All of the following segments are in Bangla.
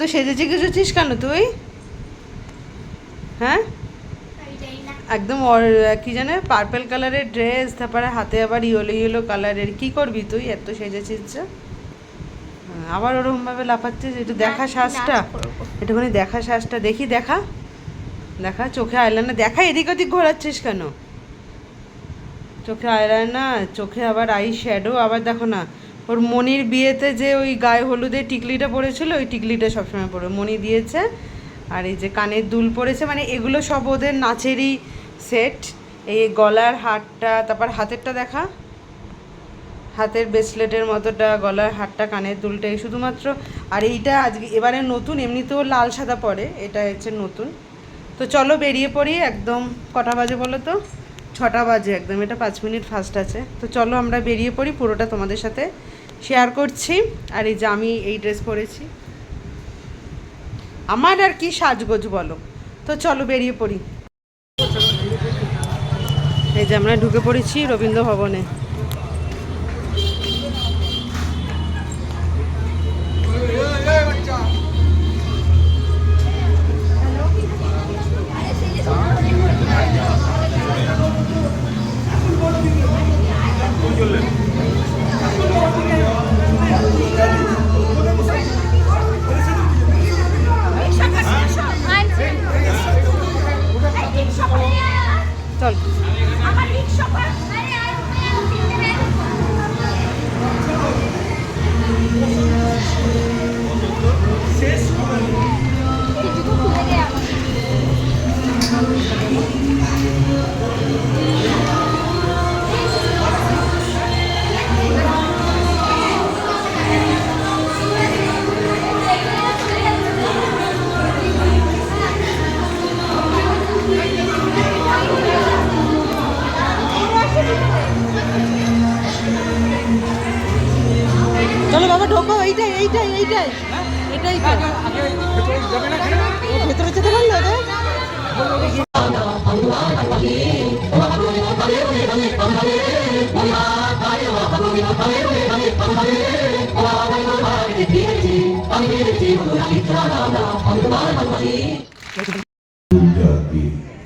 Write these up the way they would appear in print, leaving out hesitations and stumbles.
তো সেজেছি কিছুছিস কেন তুই? হ্যাঁ, একদম কি জানে পার্পল কালারের ড্রেস, তারপরে হাতে আবার ইয়েলো ইয়েলো কালারের। কি করবি তুই এত সেজেছিস যে? আবার ওরকম ভাবে লাফাচ্ছিস। একটু দেখা শ্বাসটা, একটুখানি দেখা শ্বাসটা দেখি। দেখা দেখা চোখে আইলাইনার দেখা। এদিক ওদিক ঘোরাচ্ছিস কেন? চোখে আইলাইনার, চোখে আবার আই শ্যাডো। আবার দেখো না, ওর মনির বিয়েতে যে ওই গায়ে হলুদের টিকলিটা পড়েছিল, ওই টিকলিটা সবসময় পড়ে মনি দিয়েছে। আর এই যে কানের দুল পড়েছে, মানে এগুলো সব ওদের নাচেরই সেট। এই গলার হারটা, তারপর হাতেরটা দেখা, হাতের ব্রেসলেটের মতোটা, গলার হারটা, কানের দুলটা, এই শুধুমাত্র। আর এইটা আজকে এবারে নতুন, এমনিতেও লাল সাদা পরে, এটা হচ্ছে নতুন। তো চলো বেরিয়ে পড়ি। একদম কটা বাজে বলো তো? 6টা বাজে একদম। এটা 5 মিনিট ফাস্ট আছে। তো চলো আমরা বেরিয়ে পড়ি, পুরোটা তোমাদের সাথে শেয়ার করছি। আর এই যে আমি এই ড্রেস পরেছি, আমার আর কি সাজগোজ বলো। তো চলো বেরিয়ে পড়ি। এই যে আমরা ঢুকে পড়েছি রবীন্দ্র ভবনে। চল চলো বাবা ঢোকো। এইটাই এইটাই এইটাই এটাই ভেতরে যেতে পারলো ওদের।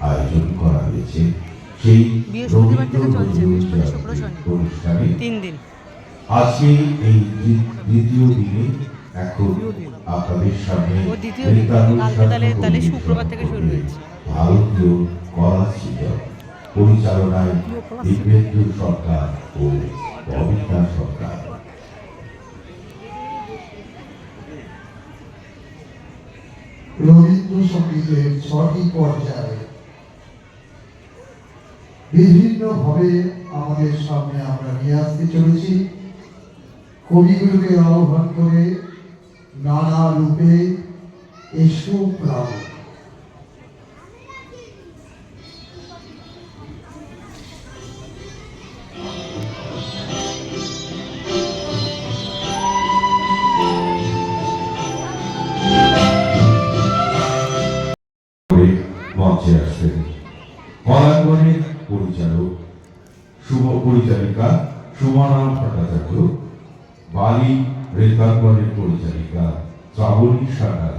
আয়োজন করা হয়েছে সেই বৃহস্পতিবার থেকে চলছে, বৃহস্পতি শুক্র শনি, অনুষ্ঠানে 3 দিন। আজকে এই দ্বিতীয় দিনে এখন আপনাদের সামনে ও দ্বিতীয় দিন, কালকে তাহলে শুক্রবার থেকে শুরু হয়েছে। ভারতীয় কলা সৃজন পরিচালনায় দিব্যেন্দু সরকার ও ববিতা সরকার। রবীন্দ্রসঙ্গীতের 6টি পর্যায়ে বিভিন্নভাবে আমাদের সামনে আমরা নিয়ে আসতে চলেছি। কবিগুলোকে আহ্বান করে নানা রূপে এসো প্রাণ। মঞ্চে আসবেন কলাঙ্গনের পরিচালক শুভ পরিচালিকা সুমনা ভট্টাচার্য, বালি রেতাঙ্গনের পরিচালিকা শ্রাবণী সান্যাল,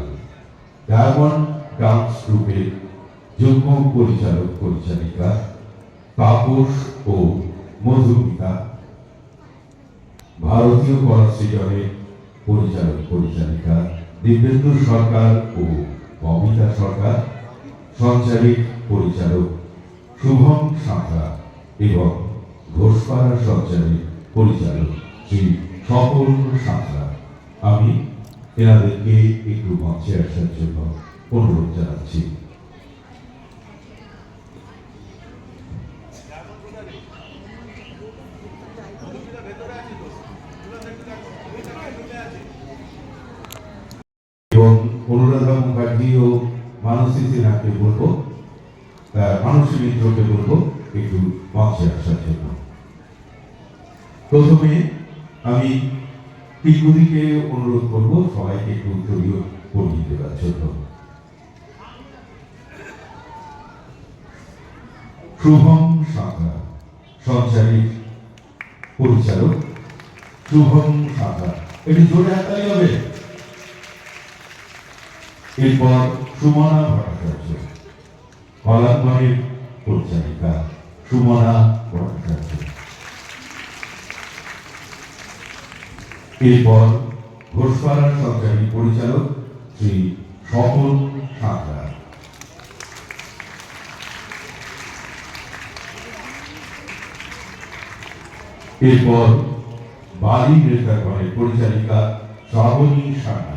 ডায়মন্ড ডান্স গ্রুপের যুগ্ম পরিচালক পরিচালিকা তাপস ও মধুমিতা, ভারতীয় কলা সৃজনের পরিচালক পরিচালিকা দিব্যেন্দু সরকার ও ববিতা সরকার, সঞ্চারিক পরিচালক শুভম সাঁতরা এবং ঘোষপাড়া সঞ্চারিক পরিচালক শ্রী স্বপন সাঁতরা। আমি এনাদেরকে একটু মঞ্চে আসার জন্য অনুরোধ জানাচ্ছি। এবং অনুরাধা মুখার্জি ও মানসী সিনহাকে বলবো, মানসী মিত্রকে বলবো একটু মঞ্চে আসার জন্য। প্রথমে আমি পিকুদিকে অনুরোধ করবো সবাইকে একটু উত্তরীয় পরিয়ে দেওয়ার জন্য। শুভম সাঁতরা সঞ্চারিক পরিচালক শুভম সাঁতরা। এটি জোরে হাততালি হবে। এরপর সুমনা ভট্টাচার্য, কলামবাড়ির পরিচারিকা সুমনা ভট্টাচার্য। এরপর ঘোষপাড়ার সরকারি পরিচালক শ্রী স্বপন সাঁতরা। এরপর বালি নৃত্যাঙ্গনের পরিচালিকা শ্রাবণী সান্যাল।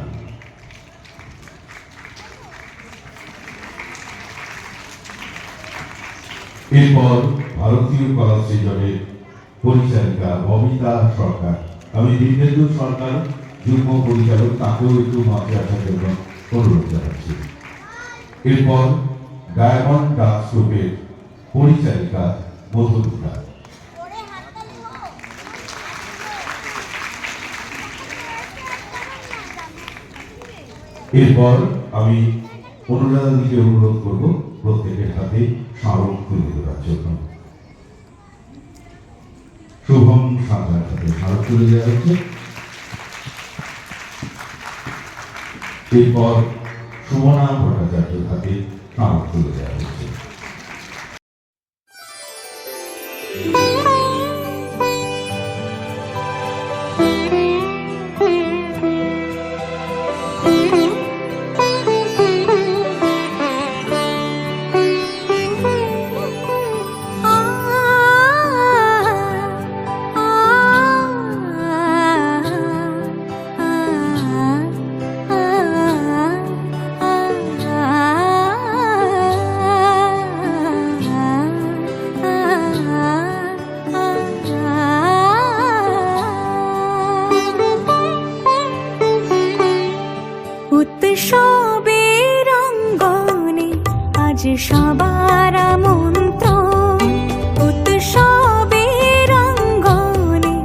এরপর ভারতীয় কলা সৃজনের পরিচালিকা ববিতা সরকার। আমি দীনেন্দু সরকার যুগ্ম পরিচালক, তাকেও একটু মঞ্চে আসার জন্য অনুরোধ জানাচ্ছি। এরপর ডায়মন্ড ডান্স গ্রুপের পরিচালিকা মধুমিতা। এরপর আমি অনুরাধাদিকে অনুরোধ করব প্রত্যেকের হাতে স্মারক তুলে দেওয়ার জন্য। শুভম সাঁতরার হাতে স্মারক তুলে দেওয়া হচ্ছে। এরপর সুমনা ভট্টাচার্যের হাতে স্মারক তুলে দেওয়া হচ্ছে। উৎসবের অঙ্গনে আজ সবার আমন্ত্রণ, উৎসবের অঙ্গনে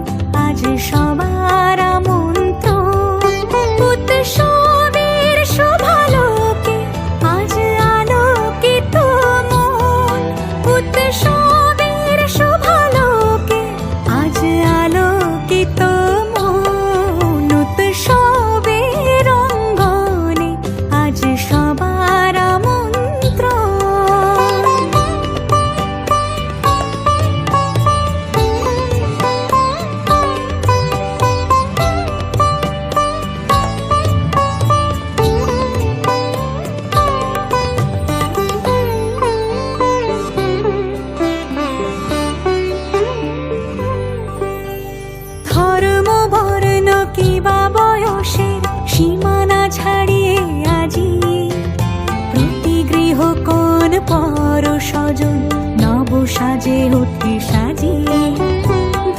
আজ সবার আমন্ত্রণ, উৎসবের শোভালোকে আজ আলোকিত মন, উৎসবের শোভালোকে আজ আলোকিত মন, উৎসবের অঙ্গনে আজ সবার আমন্ত্রণ। ধর্ম বর্ণ কিবা বয়সের সীমানা ছাড়িয়ে আজি প্রতি গৃহ কোন পর স্বজন নব সাজে উঠে সাজিয়ে,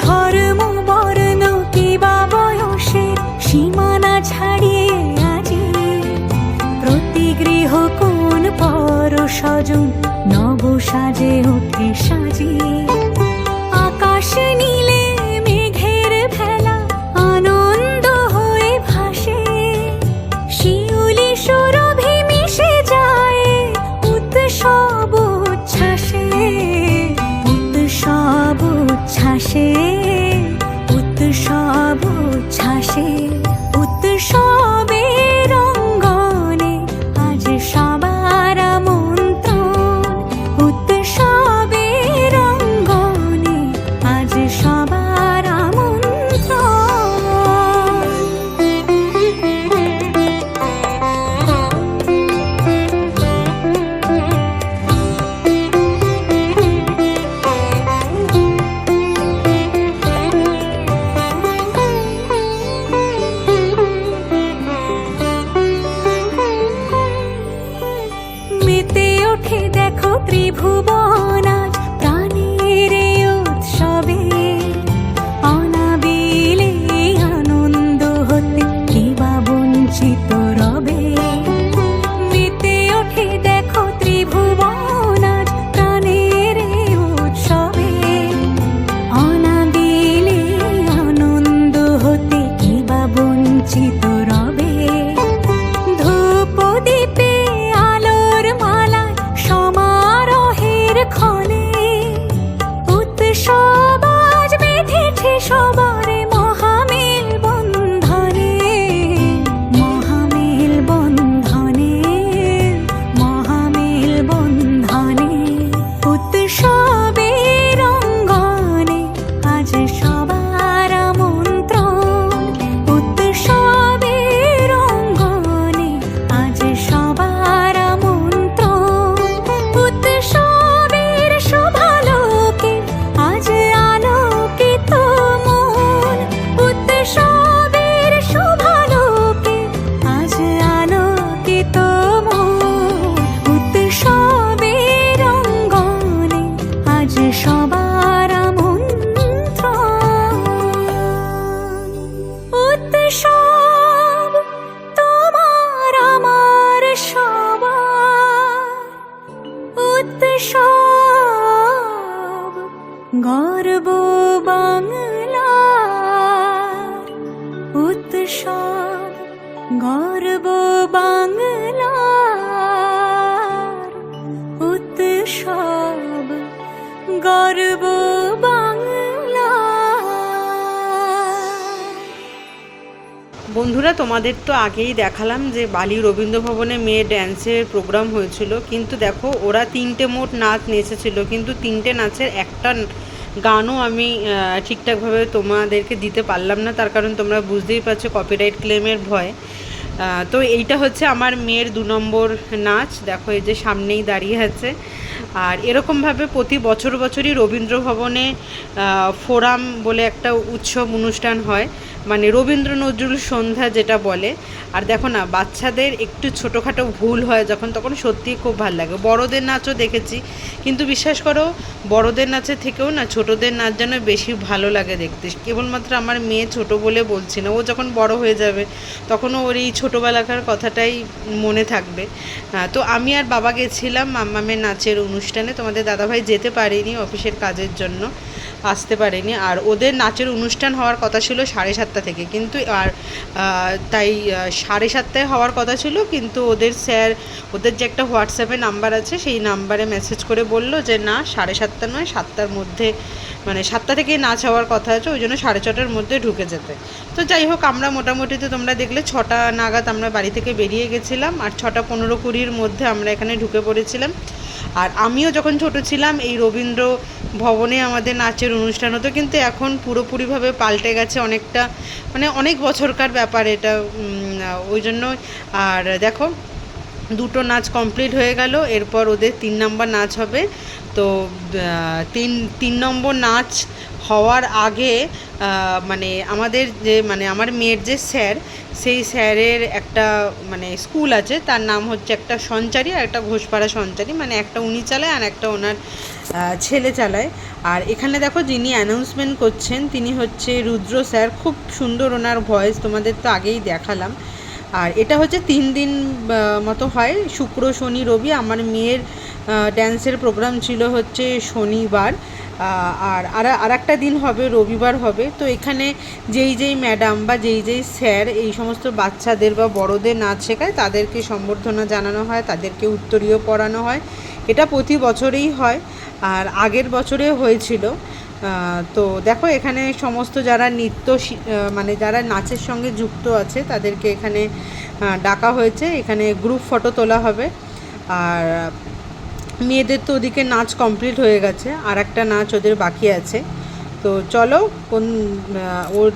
ধর্ম বর্ণ কিবা বয়সের সীমানা ছাড়িয়ে আজি প্রতি গৃহ কোন পর স্বজন নব সাজে উঠে সাজিয়ে, আকাশ নীলে মেঘের ভেলা আনন্দ হয়ে ভাসে, শিউলি সুরভি মিশে যায় উৎসব উচ্ছ্বাসে, উৎসব উচ্ছ্বাসে, উৎসব উচ্ছ্বাসে, উৎসবের অঙ্গনে আজ সবার আমন্ত্রণ, উৎসবের অঙ্গনে আজ সবার আমন্ত্রণ। মেতে ওঠে দেখো ত্রিভুবন আজ প্রাণের এই উৎসবে, অনাবিলে আনন্দ হতে কিবা বঞ্চিত রবে, মেতে ওঠে দেখো ত্রিভুবন আজ প্রাণের এই উৎসবে, অনাবিলে আনন্দ হতে কিবা বঞ্চিত রবে, ধূপ দীপে আলোর মালা সমারোহের গর্ব বাংলা উৎসব, গর্ব বাংলা উৎসব, গর্ব বাংলা। বন্ধুরা, তোমাদের তো আগেই দেখালাম যে বালি রবীন্দ্র ভবনে মেয়ে ড্যান্সের প্রোগ্রাম হয়েছিল, কিন্তু দেখো ওরা 3টে মোট নাচ নেচেছিল, কিন্তু 3টে নাচের একটা গানও আমি ঠিকঠাকভাবে তোমাদেরকে দিতে পারলাম না, তার কারণ তোমরা বুঝতেই পারছো কপিরাইট ক্লেমের ভয়। তো এইটা হচ্ছে আমার মেয়ের 2 নম্বর নাচ। দেখো এই যে সামনেই দাঁড়িয়ে আছে। আর এরকমভাবে প্রতি বছরই রবীন্দ্র ভবনে ফোরাম বলে একটা উৎসব অনুষ্ঠান হয়, মানে রবীন্দ্র নজরুল সন্ধ্যা যেটা বলে। আর দেখো না, বাচ্চাদের একটু ছোটোখাটো ভুল হয় যখন, তখন সত্যিই খুব ভালো লাগে। বড়দের নাচও দেখেছি, কিন্তু বিশ্বাস করো বড়দের নাচের থেকেও না ছোটোদের নাচ যেন বেশি ভালো লাগে দেখতে। কেবলমাত্র আমার মেয়ে ছোট বলে বলছি না, ও যখন বড় হয়ে যাবে তখনও ওর এই ছোটোবেলাকার কথাটাই মনে থাকবে। তো আমি আর বাবা গেছিলাম মাম্মামের নাচের অনুষ্ঠানে। তোমাদের দাদাভাই যেতে পারেনি, অফিসের কাজের জন্য আসতে পারেনি। আর ওদের নাচের অনুষ্ঠান হওয়ার কথা ছিল 7:30 থেকে, কিন্তু আর তাই 7:30 হওয়ার কথা ছিল, কিন্তু ওদের স্যার, ওদের যে একটা হোয়াটসঅ্যাপে নাম্বার আছে সেই নাম্বারে মেসেজ করে বলল যে না, 7:30 নয়, 7টার মধ্যে, মানে 7টা থেকেই নাচ হওয়ার কথা আছে, ওই জন্য 6:30টার মধ্যে ঢুকে যেতে। তো যাই হোক, আমরা মোটামুটি তো তোমরা দেখলে 6টা নাগাদ আমরা বাড়ি থেকে বেরিয়ে গেছিলাম, আর 6:15-20 মধ্যে আমরা এখানে ঢুকে পড়েছিলাম। আর আমিও যখন ছোট ছিলাম এই রবীন্দ্র ভবনে আমাদের নাচের অনুষ্ঠান হতো, কিন্তু এখন পুরোপুরিভাবে পাল্টে গেছে অনেকটা, মানে অনেক বছরকার ব্যাপার এটা, ওই জন্য। আর দেখো 2টো নাচ কমপ্লিট হয়ে গেল, এরপর ওদের 3 নম্বর নাচ হবে। তো 3 নম্বর নাচ হওয়ার আগে মানে আমাদের যে, মানে আমার মেয়ের যে স্যার, সেই স্যারের একটা মানে স্কুল আছে, তার নাম হচ্ছে একটা সঞ্চারী আর একটা ঘোষপাড়া সঞ্চারী, মানে একটা উনি চালায় আর একটা ওনার ছেলে চালায়। আর এখানে দেখো যিনি অ্যানাউন্সমেন্ট করছেন তিনি হচ্ছে রুদ্র স্যার, খুব সুন্দর ওনার ভয়েস, তোমাদের তো আগেই দেখালাম। আর এটা হচ্ছে 3 দিন মতো হয়, শুক্র শনি রবি। আমার মেয়ের ড্যান্সের প্রোগ্রাম ছিল হচ্ছে শনিবার, আর একটা দিন হবে রবিবার হবে। তো এখানে যেই ম্যাডাম বা যেই স্যার এই সমস্ত বাচ্চাদের বা বড়দের নাচ শেখায় তাদেরকে সম্বর্ধনা জানানো হয়, তাদেরকে উত্তরীয় পড়ানো হয়। এটা প্রতি বছরেই হয়, আর আগের বছরেও হয়েছিল। তো দেখো এখানে সমস্ত যারা মানে যারা নাচের সঙ্গে যুক্ত আছে তাদেরকে এখানে ডাকা হয়েছে। এখানে গ্রুপ ফটো তোলা হবে। আর মেয়েদের তো ওদিকে নাচ কমপ্লিট হয়ে গেছে, আর একটা নাচ ওদের বাকি আছে। তো চলো, ওর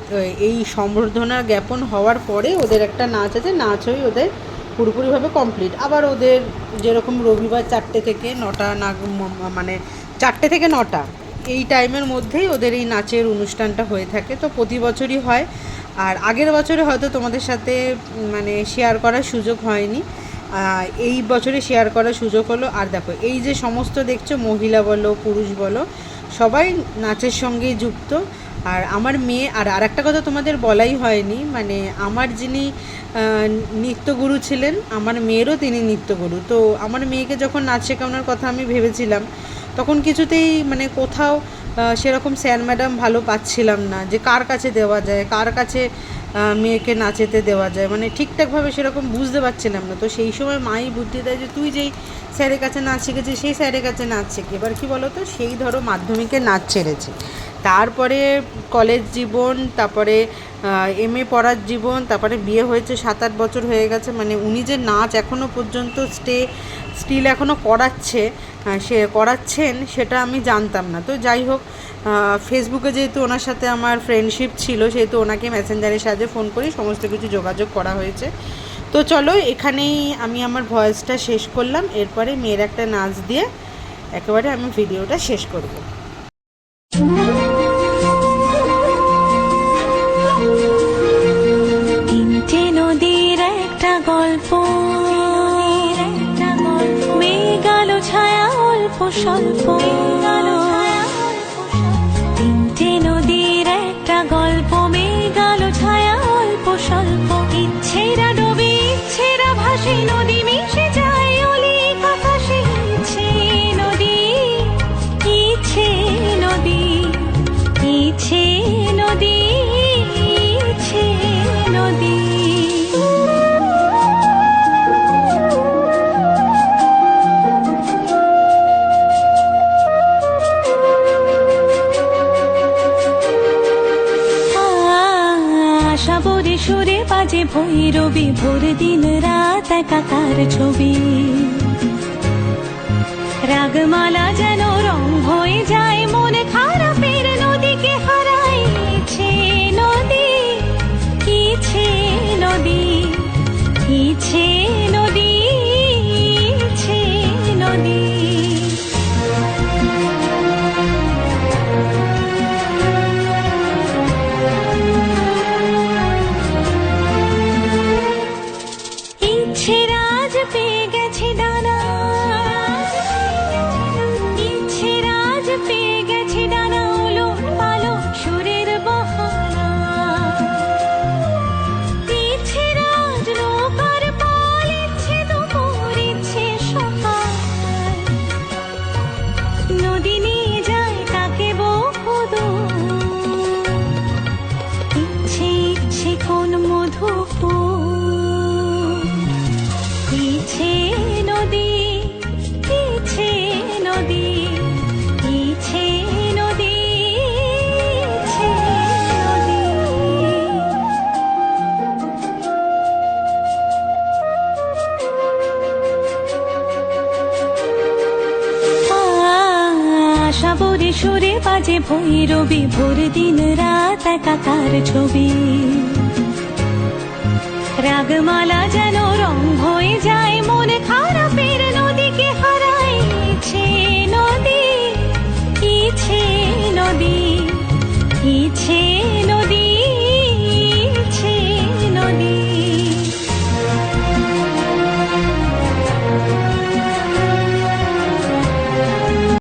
এই সম্বর্ধনা জ্ঞাপন হওয়ার পরে ওদের একটা নাচ আছে, নাচ হয়ে ওদের পুরোপুরিভাবে কমপ্লিট। আবার ওদের যেরকম রবিবার 4টে থেকে 9টা মানে 4টে থেকে 9টা এই টাইমের মধ্যেই ওদের এই নাচের অনুষ্ঠানটা হয়ে থাকে। তো প্রতি বছরই হয়। আর আগের বছরে হয়তো তোমাদের সাথে মানে শেয়ার করার সুযোগ হয়নি, এই বছরে শেয়ার করার সুযোগ হলো। আর দেখো এই যে সমস্ত দেখছো, মহিলা বলো পুরুষ বলো, সবাই নাচের সঙ্গেই যুক্ত। আর আমার মেয়ে, আর একটা কথা তোমাদের বলাই হয়নি, মানে আমার যিনি নৃত্যগুরু ছিলেন, আমার মেয়েরও তিনি নৃত্যগুরু। তো আমার মেয়েকে যখন নাচ শেখানোর কথা আমি ভেবেছিলাম, তখন কিছুতেই মানে কোথাও সেরকম স্যার ম্যাডাম ভালো পাচ্ছিলাম না, যে কার কাছে দেওয়া যায়, কার কাছে মেয়েকে নাচেতে দেওয়া যায়, মানে ঠিকঠাকভাবে সেরকম বুঝতে পারছিলাম না। তো সেই সময় মাই বুদ্ধি দেয় যে তুই যেই স্যারের কাছে নাচ শিখেছিস সেই স্যারের কাছে নাচ শেখে। এবার কী বলো তো, সেই ধরো মাধ্যমিকে নাচ ছেড়েছে, তারপরে কলেজ জীবন, তারপরে MA পড়ার জীবন, তারপরে বিয়ে হয়েছে, 7-8 বছর হয়ে গেছে। মানে উনি যে নাচ এখনও পর্যন্ত স্টিল এখনও করাচ্ছেন সেটা আমি জানতাম না। তো যাই হোক, ফেসবুকে যেহেতু ওনার সাথে আমার ফ্রেন্ডশিপ ছিল, সেহেতু ওনাকে মেসেঞ্জারের সাহায্যে ফোন করি সমস্ত কিছু যোগাযোগ করা হয়েছে। তো চলো, এখানেই আমি আমার ভয়েসটা শেষ করলাম। এরপরে মেয়ের একটা নাচ দিয়ে একেবারে আমি ভিডিওটা শেষ করব। তিনটে নদীর একটা গল্প, মেঘ আলো ছায়া অল্প স্বল্প। তিনটে নদীর একটা গল্প, মেঘ আলো ছায়া অল্প স্বল্প। ইচ্ছেরা ডোবে, ইচ্ছেরা ভাসে, নদী মিশে যায় অলিক আকাশে। ইচ্ছে নদী, ইচ্ছে নদী। ভৈরবী ভোর দিন রাত একাকার ছবি রাগমালা যেন রং হয়ে যায় মন খারাপের নদীকে হারাইছে নদী ইচ্ছে নদী ইচ্ছে নদী ইচ্ছে নদী ইচ্ছে রাজ পেয়ে গেছে ডানা ইচ্ছে রাজ পেয়ে গেছে ডানা উলট পালট সুরের বাহানা ইচ্ছে রাজ নৌকার পাল ইচ্ছে দুপুর ইচ্ছে সকাল নদী নিয়ে যায় তাকে বহুদূর ইচ্ছে ইচ্ছে কোন মধুপুর ইচ্ছে নদী ইচ্ছে নদী ইচ্ছে নদী ইচ্ছে নদী আশা বরে সুরে বাজে ভৈরবী ভোর দিন রাত একাকার ছবি রাগমালা যেন